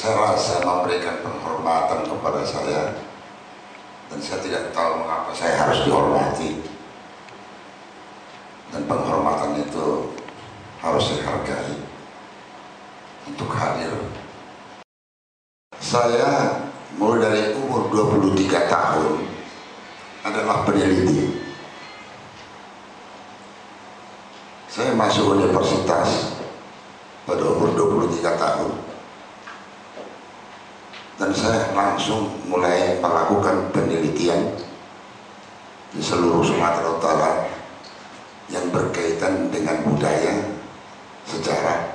Saya rasa memberikan penghormatan kepada saya, dan saya tidak tahu mengapa saya harus dihormati, dan penghormatan itu harus saya hargai untuk hadir. Saya mulai dari umur 23 tahun adalah peneliti. Saya masuk universitas pada umur 23 tahun, dan saya langsung mulai melakukan penelitian di seluruh Sumatera Utara yang berkaitan dengan budaya, sejarah,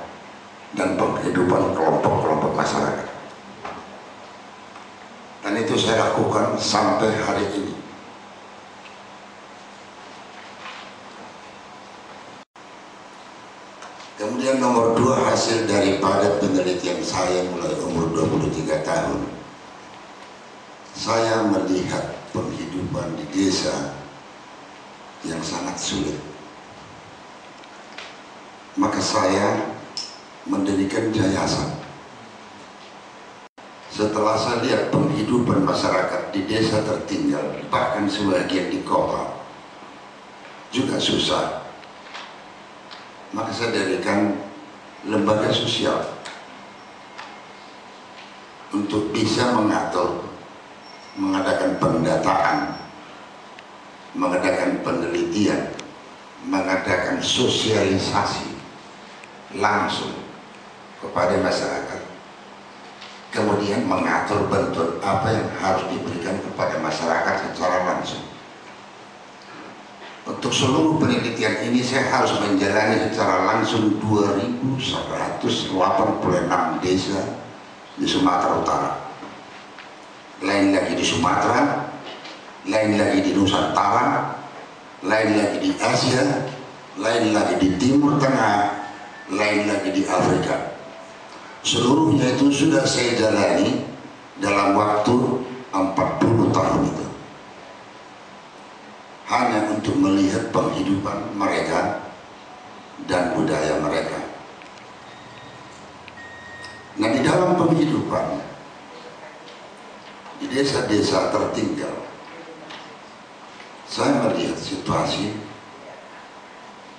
dan penghidupan kelompok-kelompok masyarakat. Dan itu saya lakukan sampai hari ini. Kemudian nomor 2, hasil daripada penelitian saya mulai umur 23 tahun, saya melihat penghidupan di desa yang sangat sulit. Maka saya mendirikan yayasan. Setelah saya lihat penghidupan masyarakat di desa tertinggal, bahkan sebagian di kota juga susah, maka saya dirikan lembaga sosial untuk bisa mengatur, mengadakan pendataan, mengadakan penelitian, mengadakan sosialisasi langsung kepada masyarakat, kemudian mengatur bantuan apa yang harus diberikan kepada masyarakat secara langsung. Untuk seluruh penelitian ini saya harus menjalani secara langsung 2186 desa di Sumatera Utara. Lain lagi di Sumatera, lain lagi di Nusantara, lain lagi di Asia, lain lagi di Timur Tengah, lain lagi di Afrika. Seluruhnya itu sudah saya jalani dalam waktu 40 tahun itu, hanya untuk melihat penghidupan mereka dan budaya mereka. Nah, di dalam penghidupan di desa-desa tertinggal, saya melihat situasi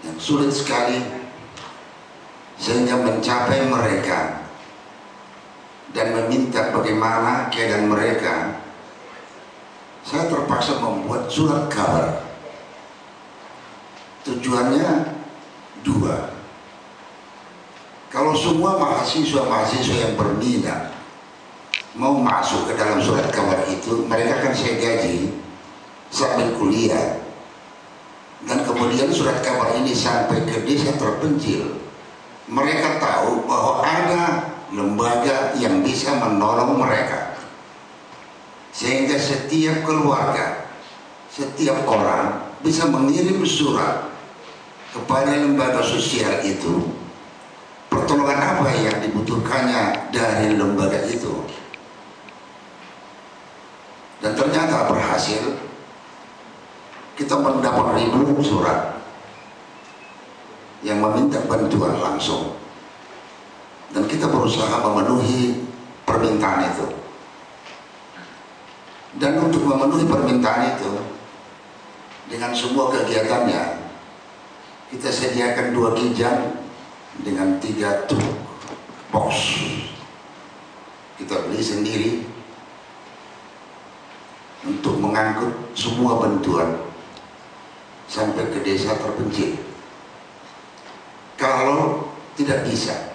yang sulit sekali, sehingga mencapai mereka dan meminta bagaimana keadaan mereka, saya terpaksa membuat surat kabar. Tujuannya 2. Kalau semua mahasiswa-mahasiswa yang berminat mau masuk ke dalam surat kabar itu, mereka akan saya gaji sambil kuliah, dan kemudian surat kabar ini sampai ke desa terpencil. Mereka tahu bahwa ada lembaga yang bisa menolong mereka, sehingga setiap keluarga, setiap orang bisa mengirim surat kepada lembaga sosial itu, pertolongan apa yang dibutuhkannya dari lembaga itu. Dan ternyata berhasil. Kita mendapat ribuan surat yang meminta bantuan langsung, dan kita berusaha memenuhi permintaan itu. Dan untuk memenuhi permintaan itu, dengan semua kegiatannya, kita sediakan 2 kijang dengan 3 truk box. Kita beli sendiri untuk mengangkut semua bantuan sampai ke desa terpencil. Kalau tidak bisa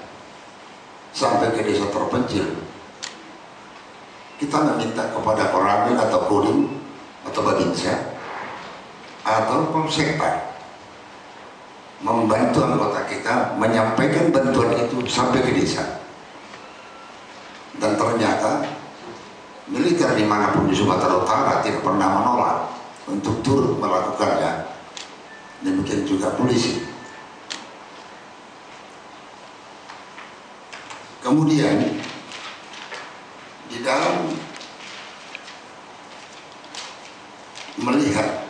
sampai ke desa terpencil, kita meminta kepada Koramil atau Kodim atau Babinsa atau Polsekta membantu anggota kita menyampaikan bantuan itu sampai ke desa. Dan ternyata militer dimanapun di Sumatera Utara tidak pernah menolak untuk turut melakukannya. Demikian juga polisi. Kemudian di dalam melihat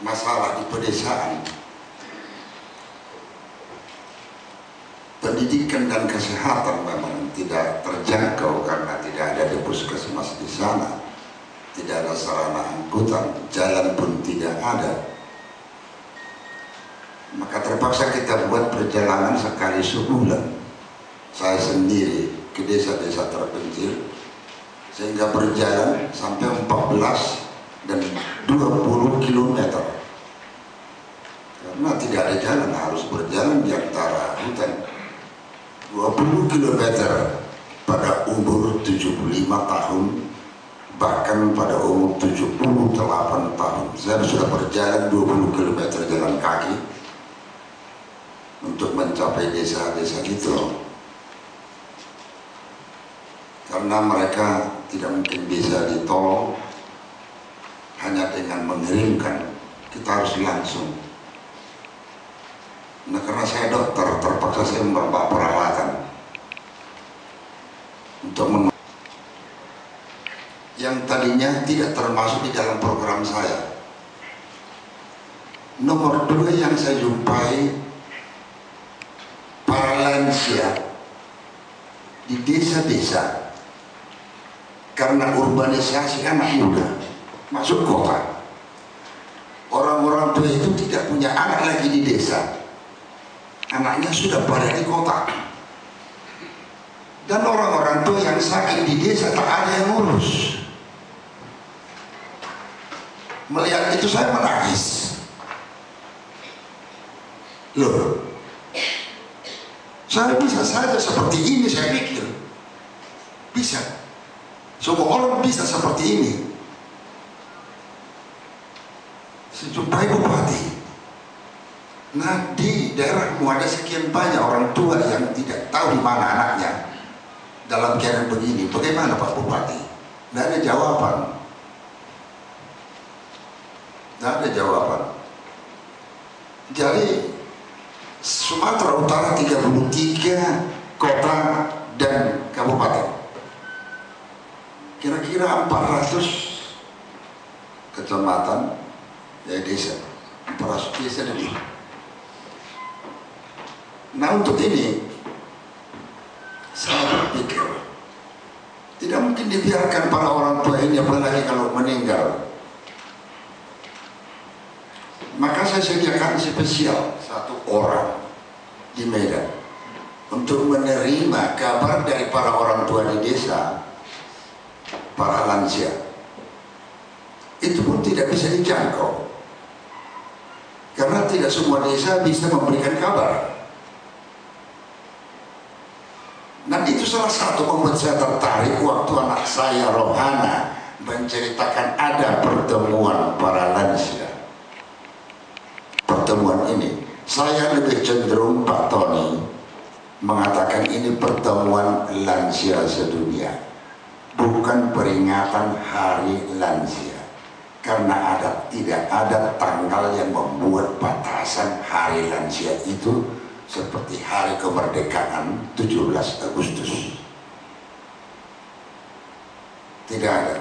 masalah di pedesaan, Pendidikan dan kesehatan memang tidak terjangkau karena tidak ada di puskesmas di sana, tidak ada sarana angkutan, jalan pun tidak ada. Maka terpaksa kita buat perjalanan sekali sebulan. Saya sendiri ke desa-desa terpencil, sehingga berjalan sampai 14 dan 20 km. Karena tidak ada jalan, harus berjalan di antara hutan. 20 km pada umur 75 tahun, bahkan pada umur 78 tahun. Saya sudah berjalan 20 km jalan kaki untuk mencapai desa-desa itu. Karena mereka tidak mungkin bisa ditolong hanya dengan mengirimkan, kita harus langsung. Nah, karena saya dokter, terpaksa saya membawa peralatan untuk yang tadinya tidak termasuk di dalam program saya. Nomor 2 yang saya jumpai, para lansia di desa-desa karena urbanisasi anak muda masuk kota. Orang-orang tua itu tidak punya anak lagi di desa, anaknya sudah pada di kota. Dan orang-orang tua yang sakit di desa tak ada yang ngurus. Melihat itu saya menangis. Loh, saya bisa saja seperti ini, saya pikir bisa. Semua orang bisa seperti ini. Sejumpai bupati. Nah, di daerahmu ada sekian banyak orang tua yang tidak tahu di mana anaknya dalam keadaan begini. Bagaimana Pak Bupati? Tidak ada jawaban. Tidak ada jawaban. Jadi Sumatera Utara 33 kota dan kabupaten. Kira-kira 400 kecamatan, ya desa, 400 desa lebih. Nah, untuk ini saya berpikir tidak mungkin dibiarkan para orang tua ini, apalagi kalau meninggal. Maka saya sediakan spesial 1 orang di Medan untuk menerima kabar dari para orang tua di desa, para lansia. Itu pun tidak bisa dijangkau karena tidak semua desa bisa memberikan kabar. Dan itu salah satu membuat saya tertarik waktu anak saya Rohana menceritakan ada pertemuan para lansia. Pertemuan ini saya lebih cenderung Pak Tony mengatakan ini pertemuan lansia sedunia, bukan peringatan hari lansia. Karena tidak ada tanggal yang membuat batasan hari lansia itu seperti hari kemerdekaan 17 Agustus. Tidak ada.